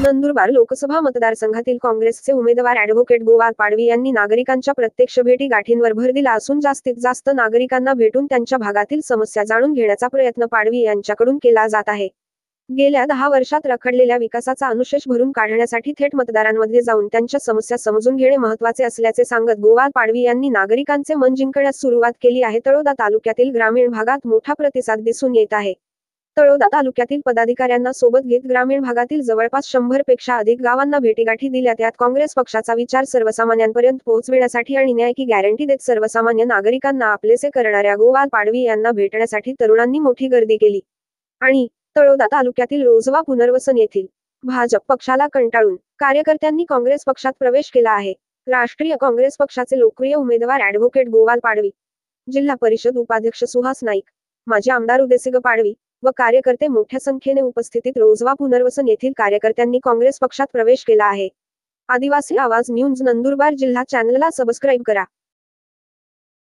नंदुरबार लोकसभा मतदारसंघातील काँग्रेसचे उमेदवार ॲडव्होकेट गोपाल पाडवी यांनी नागरिकांच्या प्रत्यक्ष भेटी गाठींवर भर दिला असून जास्तीत जास्त नागरिकांना भेटून त्यांच्या भागातील समस्या जाणून घेण्याचा प्रयत्न पाडवी यांच्याकडून केला जात आहे. गेल्या 10 वर्षात रखडलेल्या विकासाचा अनुशेष भरून काढण्यासाठी थेट मतदारांमध्ये जाऊन त्यांच्या समस्या समजून घेणे महत्त्वाचे असल्याचे सांगत गोपाल पाडवी यांनी नागरिकांचे मन जिंकण्यास सुरुवात केली आहे. तळोदा तालुक्यातील ग्रामीण भागात मोठा प्रतिसाद दिसून येत आहे. तळोदा तालुक्यातील पदाधिकाऱ्यांना सोबत घेत ग्रामीण भागातील जवळपास 100 पेक्षा अधिक गावांना भेटीगाठी दिल्या. त्यात काँग्रेस पक्षाचा विचार सर्वसामान्यांपर्यंत पोहोचविण्यासाठी आणि न्याय की गॅरंटी देत सर्वसामान्य नागरिकांना आपलेसे करणाऱ्या गोपाल पाडवी यांना भेटण्यासाठी तरुणांनी मोठी गर्दी केली. आणि तळोदा तालुक्यातील रोझवा पुनर्वसन येथील भाजप पक्षाला कंटाळून कार्यकर्त्यांनी काँग्रेस पक्षात प्रवेश केला आहे. राष्ट्रीय काँग्रेस पक्षाचे लोकप्रिय उमेदवार ॲडव्होकेट गोपाल पाडवी, जिल्हा परिषद उपाध्यक्ष सुहास नाईक, माजी आमदार उदेसिंग पाडवी व कार्यकर्ते मोठ्या संख्येने उपस्थितीत रोझवा पुनर्वसन येथील कार्यकर्त्यांनी काँग्रेस पक्षात प्रवेश केला आहे. आदिवासी आवाज न्यूज नंदुरबार जिल्हा चॅनलला सबस्क्राईब करा.